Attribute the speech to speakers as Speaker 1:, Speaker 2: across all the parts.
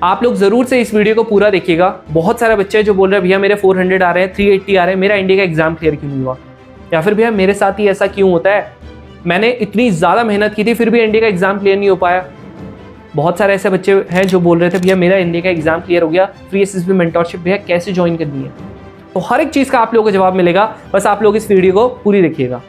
Speaker 1: आप लोग ज़रूर से इस वीडियो को पूरा देखिएगा। बहुत सारे बच्चे हैं जो बोल रहे हैं भैया मेरे 400 आ रहे हैं, 380 आ रहे हैं, मेरा इंडिया का एग्जाम क्लियर क्यों नहीं हुआ, या फिर भैया मेरे साथ ही ऐसा क्यों होता है, मैंने इतनी ज़्यादा मेहनत की थी फिर भी इंडिया का एग्जाम क्लियर नहीं हो पाया। बहुत सारे ऐसे बच्चे हैं जो बोल रहे थे भैया मेरा इंडिया का एग्जाम क्लियर हो गया, फ्री एसएसबी मेंटरशिप भैया कैसे ज्वाइन करनी है। तो हर एक चीज़ का आप लोगों को जवाब मिलेगा, बस आप लोग इस वीडियो को पूरी देखिएगा।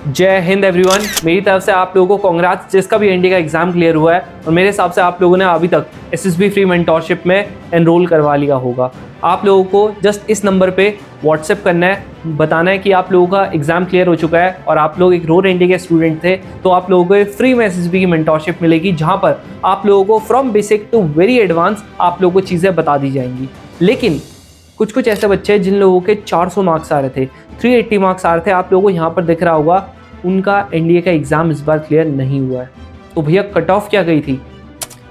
Speaker 1: जय हिंद एवरीवन, मेरी तरफ से आप लोगों को कांग्रेट्स जिसका भी इंडिया का एग्जाम क्लियर हुआ है, और मेरे हिसाब से आप लोगों ने अभी तक एसएसबी फ्री मेंटरशिप में एनरोल करवा लिया होगा। आप लोगों को जस्ट इस नंबर पे व्हाट्सएप करना है, बताना है कि आप लोगों का एग्जाम क्लियर हो चुका है और आप लोग एक रूरल इंडिया के स्टूडेंट थे, तो आप लोगों को फ्री में एसएसबी की मेंटरशिप मिलेगी, जहाँ पर आप लोगों को from basic to very advance आप लोगों को चीज़ें बता दी जाएंगी। लेकिन कुछ ऐसे बच्चे हैं जिन लोगों के 400 मार्क्स आ रहे थे, 380 मार्क्स आ रहे थे, आप लोगों को यहाँ पर दिख रहा होगा उनका एनडीए का एग्ज़ाम इस बार क्लियर नहीं हुआ है। तो भैया कट ऑफ क्या गई थी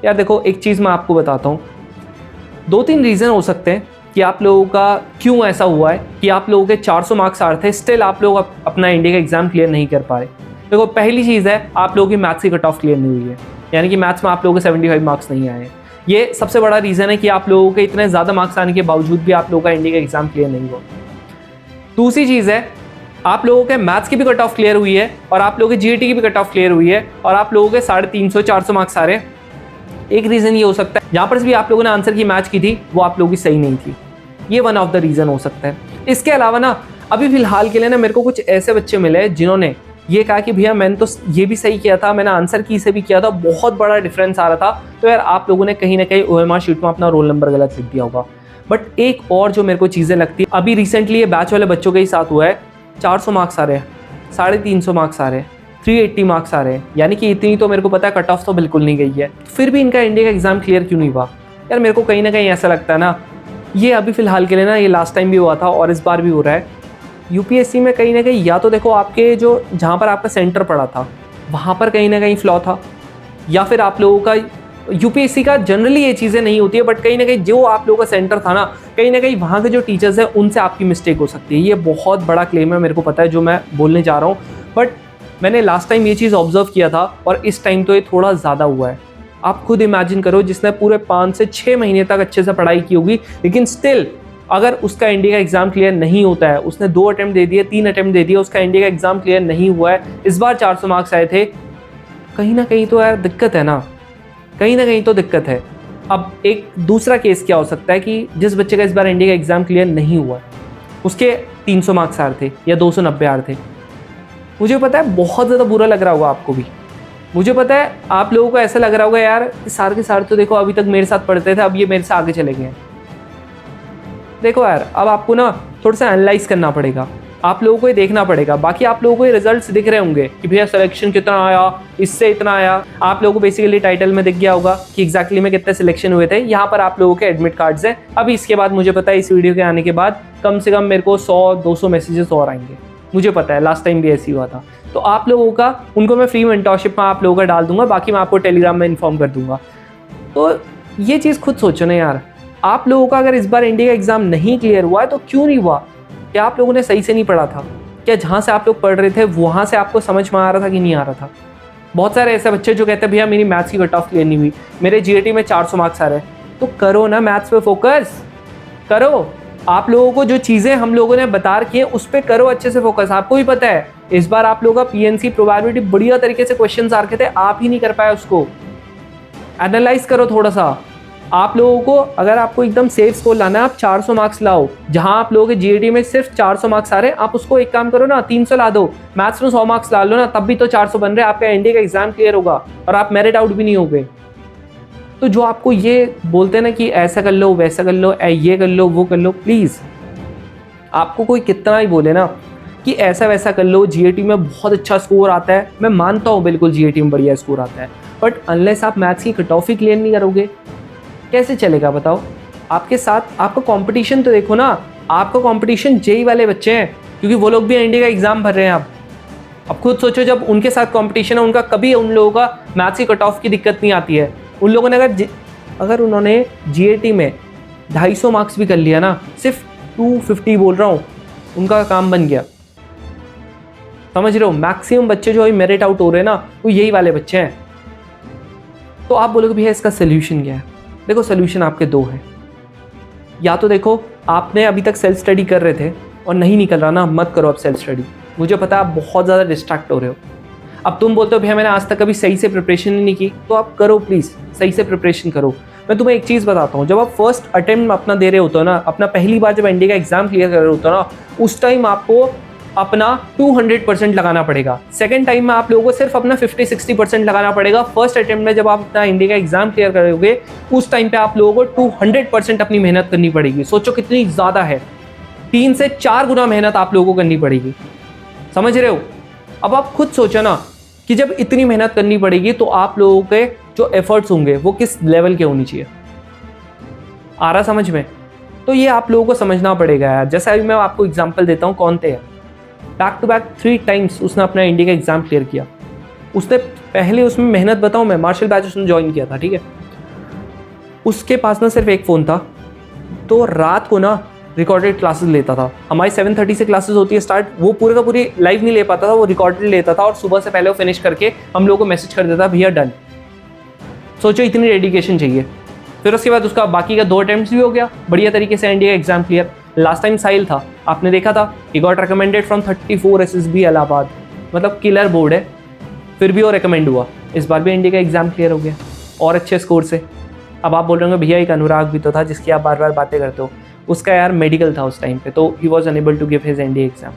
Speaker 1: यार? देखो एक चीज़ मैं आपको बताता हूँ, 2-3 रीज़न हो सकते हैं कि आप लोगों का क्यों ऐसा हुआ है कि आप लोगों के 400 मार्क्स आ रहे थे, स्टिल आप लोग अपना इंडिया का एग्ज़ाम क्लियर नहीं कर पा रहे। देखो पहली चीज़ है, आप लोगों की मैथ्स की कट ऑफ क्लियर नहीं हुई है, यानी कि मैथ्स में आप लोगों के 75 मार्क्स नहीं आए हैं। ये सबसे बड़ा रीज़न है कि आप लोगों के इतने ज़्यादा मार्क्स आने के बावजूद भी आप लोगों का इंडिया का एग्ज़ाम क्लियर नहीं हुआ। दूसरी चीज़ है, आप लोगों के मैथ्स की भी कट ऑफ क्लियर हुई है और आप लोगों के जीएटी की भी कट ऑफ क्लियर हुई है और आप लोगों के 350-400 मार्क्स आ रहे हैं। एक रीज़न ये हो सकता है, जहाँ पर भी आप लोगों ने आंसर की मैच की थी वो आप लोगों की सही नहीं थी, ये वन ऑफ द रीज़न हो सकता है। इसके अलावा ना अभी फिलहाल के लिए ना मेरे को कुछ ऐसे बच्चे मिले जिन्होंने ये कहा कि भैया मैंने तो ये भी सही किया था, मैंने आंसर की से भी किया था, बहुत बड़ा डिफरेंस आ रहा था। तो यार आप लोगों ने कहीं ना कहीं ओएमआर शीट में अपना रोल नंबर गलत लिख दिया होगा। बट एक और जो मेरे को चीज़ें लगती है, अभी रिसेंटली ये बैच वाले बच्चों के ही साथ हुआ है, 400 मार्क्स आ रहे हैं, 350 मार्क्स आ रहे हैं, 380 मार्क्स आ रहे हैं, यानी कि इतनी तो मेरे को पता है कट ऑफ तो बिल्कुल नहीं गई है, फिर भी इनका इंडिया का एग्जाम क्लियर क्यों नहीं हुआ। यार मेरे को कहीं ना कहीं ऐसा लगता है ना, ये अभी फिलहाल के लिए ना, ये लास्ट टाइम भी हुआ था और इस बार भी हो रहा है, यूपीएससी में कहीं ना कहीं या तो देखो आपके जो जहाँ पर आपका सेंटर पड़ा था वहाँ पर कहीं ना कहीं फ्लॉ था, या फिर आप लोगों का यूपीएससी का जनरली ये चीज़ें नहीं होती है, बट कहीं ना कहीं जो आप लोगों का सेंटर था ना कहीं वहाँ के जो टीचर्स हैं उनसे आपकी मिस्टेक हो सकती है। ये बहुत बड़ा क्लेम है, मेरे को पता है जो मैं बोलने जा रहा हूँ, बट मैंने लास्ट टाइम ये चीज़ ऑब्जर्व किया था और इस टाइम तो ये थोड़ा ज़्यादा हुआ है। आप खुद इमेजिन करो, जिसने पूरे 5 से 6 महीने तक अच्छे से पढ़ाई की होगी, लेकिन स्टिल अगर उसका इंडिया का एग्जाम क्लियर नहीं होता है, उसने 2 अटेम्प्ट दे दिए, 3 अटेम्प्ट दे दिए, उसका इंडिया का एग्जाम क्लियर नहीं हुआ है, इस बार 400 मार्क्स आए थे, कहीं ना कहीं तो यार दिक्कत है ना, कहीं ना कहीं तो दिक्कत है। अब एक दूसरा केस क्या हो सकता है कि जिस बच्चे का इस बार इंडिया का एग्जाम क्लियर नहीं हुआ, उसके 300 मार्क्स आ रहे थे या 290 आ रहे थे। मुझे पता है बहुत ज़्यादा बुरा लग रहा होगा आपको भी, मुझे पता है आप लोगों को ऐसा लग रहा होगा यार सारे के सारे तो देखो अभी तक मेरे साथ पढ़ते थे, अब ये मेरे से आगे चले गए हैं। देखो यार अब आपको ना थोड़ा सा एनालाइज करना पड़ेगा, आप लोगों को ये देखना पड़ेगा। बाकी आप लोगों को ये रिजल्ट्स दिख रहे होंगे कि भैया सिलेक्शन कितना आया, इससे इतना आया, आप लोगों को बेसिकली टाइटल में दिख गया होगा कि एग्जैक्टली में कितने सिलेक्शन हुए थे। यहाँ पर आप लोगों के एडमिट कार्ड्स हैं। अभी इसके बाद मुझे पता है इस वीडियो के आने के बाद कम से कम मेरे को 100-200 मैसेजेस और आएंगे, मुझे पता है लास्ट टाइम भी ऐसे हुआ था। तो आप लोगों का उनको मैं फ्री मेंटरशिप में आप लोगों का डाल दूंगा, बाकी मैं आपको टेलीग्राम में इन्फॉर्म कर दूंगा। तो ये चीज़ खुद सोचो ना यार, आप लोगों का अगर इस बार इंडिया का एग्जाम नहीं क्लियर हुआ है तो क्यों नहीं हुआ? क्या आप लोगों ने सही से नहीं पढ़ा था? क्या जहाँ से आप लोग पढ़ रहे थे वहाँ से आपको समझ में आ रहा था कि नहीं आ रहा था? बहुत सारे ऐसे बच्चे जो कहते हैं भैया मेरी मैथ्स की कट ऑफ क्लियर नहीं हुई, मेरे जीएटी में 400 मार्क्स आ रहे हैं, तो करो ना मैथ्स पे फोकस करो। आप लोगों को जो चीज़ें हम लोगों ने बता रखी है उस पर करो अच्छे से फोकस। आपको भी पता है इस बार आप लोगों का पीएनसी प्रोबेबिलिटी बढ़िया तरीके से क्वेश्चन आ रखे थे, आप ही नहीं कर पाए उसको। एनालाइज करो थोड़ा सा। आप लोगों को अगर आपको एकदम सेफ स्कोर लाना है, आप 400 मार्क्स लाओ। जहां आप लोगों के जीएटी में सिर्फ 400 मार्क्स आ रहे हैं, आप उसको एक काम करो ना 300 ला दो, मैथ्स में 100 मार्क्स ला लो ना, तब भी तो 400 बन रहे हैं, आपका इंडिया का एग्जाम क्लियर होगा और आप मेरिट आउट भी नहीं होगे। तो जो आपको ये बोलते हैं ना कि ऐसा कर लो वैसा कर लो, ये कर लो वो कर लो, प्लीज़ आपको कोई कितना ही बोले ना कि ऐसा वैसा कर लो, जीएटी में बहुत अच्छा स्कोर आता है, मैं मानता हूँ बिल्कुल जीएटी में बढ़िया स्कोर आता है, बट अनलेस आप मैथ्स की कट ऑफ ही क्लियर नहीं करोगे कैसे चलेगा बताओ? आपके साथ आपका कंपटीशन तो देखो ना, आपका कंपटीशन जेई वाले बच्चे हैं, क्योंकि वो लोग भी इंडिया का एग्जाम भर रहे हैं। अब खुद सोचो जब उनके साथ कंपटीशन है, उनका कभी उन लोगों का मैथ्स की कट ऑफ की दिक्कत नहीं आती है। उन लोगों ने अगर उन्होंने जीएटी में 250 मार्क्स भी कर लिया ना, सिर्फ 250 बोल रहा हूँ, उनका काम बन गया। समझ रहे हो? मैक्सिमम बच्चे जो मेरिट आउट हो रहे हैं ना, वो यही वाले बच्चे हैं। तो आप बोलोगे भैया इसका सोल्यूशन क्या है? देखो सोल्यूशन आपके दो हैं। या तो देखो आपने अभी तक सेल्फ स्टडी कर रहे थे और नहीं निकल रहा ना, मत करो अब सेल्फ स्टडी। मुझे पता है आप बहुत ज़्यादा डिस्ट्रैक्ट हो रहे हो। अब तुम बोलते हो भैया मैंने आज तक कभी सही से प्रिपरेशन ही नहीं की, तो आप करो प्लीज़, सही से प्रिपरेशन करो। मैं तुम्हें एक चीज़ बताता हूँ, जब आप फर्स्ट अटेम्प्ट अपना दे रहे होते हो ना, अपना पहली बार जब एनडीए का एग्जाम क्लियर कर रहे होते हो ना, उस टाइम आपको अपना 200% लगाना पड़ेगा। सेकंड टाइम में आप लोगों को सिर्फ अपना 50-60% लगाना पड़ेगा। फर्स्ट अटेम्प्ट में जब आप अपना इंडिया का एग्जाम क्लियर करोगे, उस टाइम पे आप लोगों को 200% अपनी मेहनत करनी पड़ेगी। सोचो कितनी ज़्यादा है, 3 से 4 गुना मेहनत आप लोगों को करनी पड़ेगी। समझ रहे हो? अब आप खुद सोचो ना कि जब इतनी मेहनत करनी पड़ेगी तो आप लोगों के जो एफर्ट्स होंगे वो किस लेवल के होनी चाहिए। आ रहा समझ में? तो ये आप लोगों को समझना पड़ेगा यार। जैसा अभी मैं आपको एग्जांपल देता हूँ, कौन थे बैक टू बैक 3 टाइम्स उसने अपना इंडिया का एग्जाम क्लियर किया। उसने पहले उसमें मेहनत बताऊँ मैं, मार्शल बैच उसने ज्वाइन किया था, ठीक है। उसके पास ना सिर्फ एक फ़ोन था, तो रात को ना रिकॉर्डेड क्लासेस लेता था। हमारी 7:30 से क्लासेस होती है स्टार्ट, वो पूरे का पूरी लाइव नहीं ले पाता था, वो रिकॉर्डेड लेता था और सुबह से पहले वो फिनिश करके हम लोगों को मैसेज कर देता भैया डन। सोचो इतनी डेडिकेशन चाहिए। फिर उसके बाद उसका बाकी का 2 अटेम्प्ट्स भी हो गया बढ़िया तरीके से इंडिया का एग्जाम क्लियर। लास्ट टाइम साहिल था, आपने देखा था, he got recommended from 34 SSB Allahabad, मतलब किलर बोर्ड है, फिर भी वो रिकमेंड हुआ। इस बार भी इंडिया का एग्जाम क्लियर हो गया और अच्छे स्कोर से। अब आप बोल रहे होंगे भैया एक अनुराग भी तो था जिसकी आप बार बार बातें करते हो, उसका यार मेडिकल था उस टाइम पे, तो he was unable to give his NDA exam.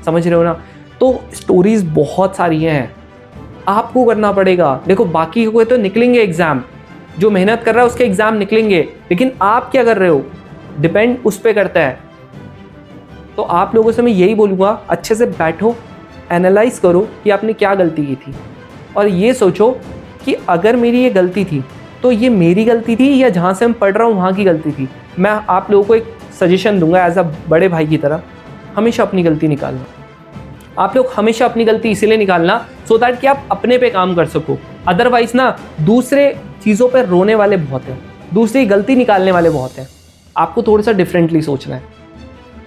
Speaker 1: समझ रहे हो ना? तो स्टोरीज बहुत सारी हैं, आपको करना पड़ेगा। देखो बाकी को तो निकलेंगे एग्जाम, जो मेहनत कर रहा है उसके एग्जाम निकलेंगे, लेकिन आप क्या कर रहे हो डिपेंड उस पर करता है। तो आप लोगों से मैं यही बोलूँगा, अच्छे से बैठो, एनालाइज करो कि आपने क्या गलती की थी, और ये सोचो कि अगर मेरी ये गलती थी तो ये मेरी गलती थी या जहाँ से मैं पढ़ रहा हूँ वहाँ की गलती थी। मैं आप लोगों को एक सजेशन दूंगा एज अ बड़े भाई की तरह, हमेशा अपनी गलती निकालना। आप लोग हमेशा अपनी गलती इसीलिए निकालना सो दैट कि आप अपने पे काम कर सको। अदरवाइज ना दूसरे चीज़ों पे रोने वाले बहुत हैं, दूसरी गलती निकालने वाले बहुत हैं। आपको थोड़ा सा डिफरेंटली सोचना है।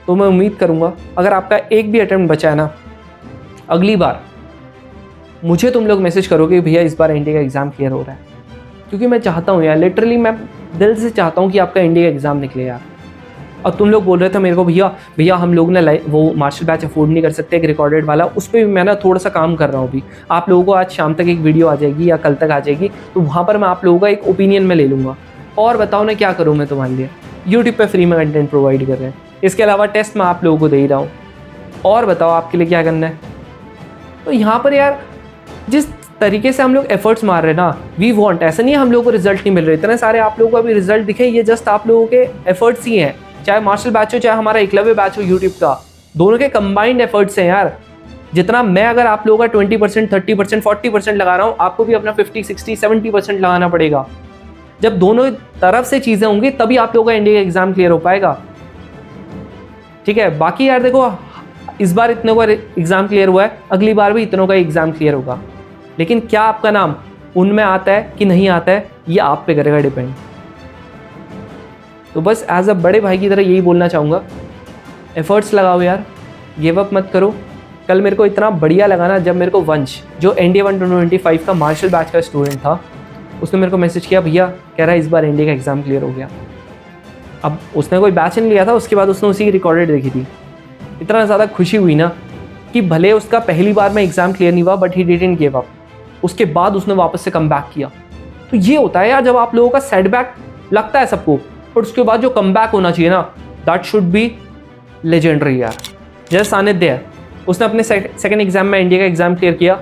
Speaker 1: तो मैं उम्मीद करूँगा अगर आपका एक भी अटेम्प्ट बचा है ना, अगली बार मुझे तुम लोग मैसेज करोगे भैया इस बार इंडिया का एग्ज़ाम क्लियर हो रहा है, क्योंकि मैं चाहता हूँ यार, लिटरली मैं दिल से चाहता हूँ कि आपका इंडिया का एग्ज़ाम निकले यार। और तुम लोग बोल रहे थे मेरे को भैया हम लोग ना वो मार्शल बैच अफोर्ड नहीं कर सकते एक रिकॉर्डेड वाला, उस पर भी मैं ना थोड़ा सा काम कर रहा हूँ अभी। आप लोगों को आज शाम तक एक वीडियो आ जाएगी या कल तक आ जाएगी, तो वहाँ पर मैं आप लोगों का एक ओपिनियन में ले लूँगा। और बताओ ना क्या करूँ मैं तुम्हारे लिए। यूट्यूब पर फ्री में कंटेंट प्रोवाइड कर रहे हैं, इसके अलावा टेस्ट मैं आप लोगों को दे ही रहा हूँ। और बताओ आपके लिए क्या करना है। तो यहाँ पर यार जिस तरीके से हम लोग एफर्ट्स मार रहे हैं ना, वी वांट, ऐसा नहीं है हम लोगों को रिजल्ट नहीं मिल रहे, इतने सारे आप लोगों को अभी रिजल्ट दिखे, ये जस्ट आप लोगों के एफर्ट्स ही हैं। चाहे मार्शल बैच हो चाहे हमारा एकलव्य बैच हो यूट्यूब का, दोनों के कंबाइंड एफर्ट्स हैं यार। जितना मैं अगर आप लोगों का 20%, 30%, 40% लगा रहा हूँ, आपको भी अपना 50, 60, 70% लगाना पड़ेगा। जब दोनों तरफ से चीज़ें होंगी तभी आप लोगों का इंडिया का एग्जाम क्लियर हो पाएगा। ठीक है, बाकी यार देखो इस बार इतनों का एग्जाम क्लियर हुआ है, अगली बार भी इतनों का एग्जाम क्लियर होगा, लेकिन क्या आपका नाम उनमें आता है कि नहीं आता है ये आप पे करेगा डिपेंड। तो बस एज अ बड़े भाई की तरह यही बोलना चाहूँगा, एफर्ट्स लगाओ यार, गिव अप मत करो। कल मेरे को इतना बढ़िया लगा ना जब मेरे को वंश, जो NDA 125 का मार्शल बैच का स्टूडेंट था, उसने मेरे को मैसेज किया भैया कह रहा है इस बार इंडिया का एग्ज़ाम क्लियर हो गया। अब उसने कोई बैच नहीं लिया था, उसके बाद उसने उसी की रिकॉर्डेड देखी थी। इतना ज़्यादा खुशी हुई ना कि भले उसका पहली बार में एग्ज़ाम क्लियर नहीं हुआ but he didn't give up. उसके बाद उसने वापस से कम बैक किया। तो ये होता है यार जब आप लोगों का सेटबैक लगता है सबको, बट उसके बाद जो कम बैक होना चाहिए ना, दैट शुड बी लेजेंडरी यार। जैसे सानिध्य है, उसने अपने सेकंड एग्जाम में इंडिया का एग्जाम क्लियर किया,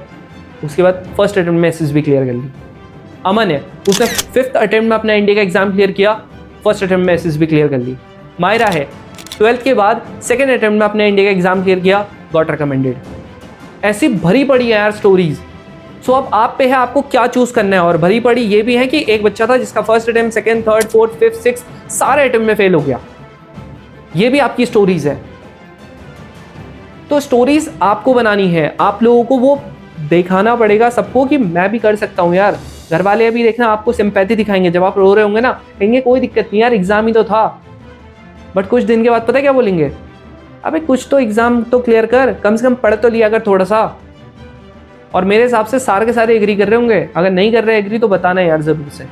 Speaker 1: उसके बाद फर्स्ट अटेम्प्ट में SSB क्लियर कर ली। अमन है, उसने 5th अटेम्प्ट में अपना इंडिया का एग्जाम क्लियर किया, फर्स्ट अटेम्प्ट में SSB क्लियर कर ली। मायरा है, 12th के बाद सेकंड अटेम्प्ट में अपने इंडिया का एग्जाम क्लियर किया, गॉट रिकमेंडेड। ऐसी भरी पड़ी है यार स्टोरीज। सो अब आप पे है आपको क्या चूज करना है। और भरी पड़ी ये भी है कि एक बच्चा था जिसका first attempt, second, third, fourth, fifth, six सारे अटेम्प्ट में फेल हो गया। ये भी आपकी स्टोरीज है। तो स्टोरीज आपको बनानी है, आप लोगों को वो दिखाना पड़ेगा सबको कि मैं भी कर सकता हूँ यार। घर वाले अभी देखना आपको सिंपैथी दिखाएंगे, जब आप रो रहे होंगे ना कहेंगे कोई दिक्कत नहीं यार, एग्जाम ही तो था। बट कुछ दिन के बाद पता है क्या बोलेंगे, अबे कुछ तो एग्जाम तो क्लियर कर, कम से कम पढ़ तो लिया कर थोड़ा सा। और मेरे हिसाब से सारे के सारे एग्री कर रहे होंगे, अगर नहीं कर रहे एग्री तो बताना यार ज़रूर से।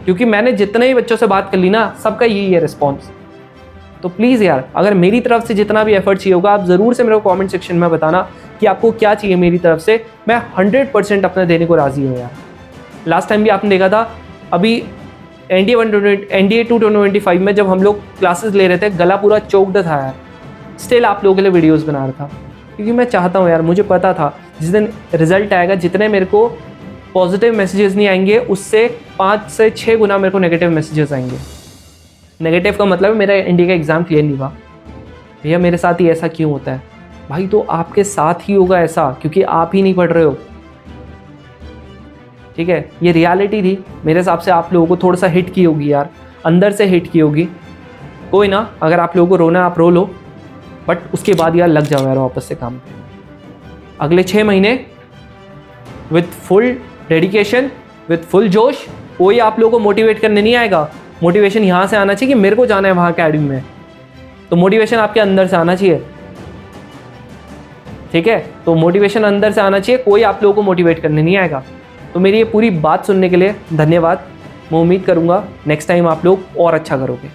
Speaker 1: क्योंकि मैंने जितने ही बच्चों से बात कर ली ना, सबका यही है रिस्पॉन्स। तो प्लीज़ यार, अगर मेरी तरफ से जितना भी एफर्ट चाहिए होगा, आप ज़रूर से मेरे को कमेंट सेक्शन में बताना कि आपको क्या चाहिए मेरी तरफ से। मैं 100% अपना देने को राज़ी हूँ यार। लास्ट टाइम भी आपने देखा था, अभी NDA 225 में जब हम लोग क्लासेस ले रहे थे, गला पूरा चोक्ड था यार, स्टिल आप लोगों के लिए वीडियोस बना रहा था, क्योंकि मैं चाहता हूँ यार, मुझे पता था जिस दिन रिजल्ट आएगा, जितने मेरे को पॉजिटिव मैसेजेस नहीं आएंगे, उससे 5 से 6 गुना मेरे को नेगेटिव मैसेजेस आएंगे। नेगेटिव का मतलब मेरा इंडिया का एग्ज़ाम क्लियर नहीं हुआ, भैया मेरे साथ ही ऐसा क्यों होता है? भाई तो आपके साथ ही होगा ऐसा, क्योंकि आप ही नहीं पढ़ रहे हो। ठीक है, ये रियलिटी थी। मेरे हिसाब से आप लोगों को थोड़ा सा हिट की होगी यार, अंदर से हिट की होगी। कोई ना, अगर आप लोगों को रोना है आप रो लो, बट उसके बाद यार लग जाओ यार वापस से काम पे। अगले 6 महीने with full dedication, with full जोश। कोई आप लोगों को मोटिवेट करने नहीं आएगा। मोटिवेशन यहाँ से आना चाहिए कि मेरे को जाना है वहाँ अकेडमी में, तो मोटिवेशन आपके अंदर से आना चाहिए। ठीक है, तो मोटिवेशन अंदर से आना चाहिए, कोई आप लोगों को मोटिवेट करने नहीं आएगा। तो मेरी ये पूरी बात सुनने के लिए धन्यवाद। मैं उम्मीद करूँगा नेक्स्ट टाइम आप लोग और अच्छा करोगे।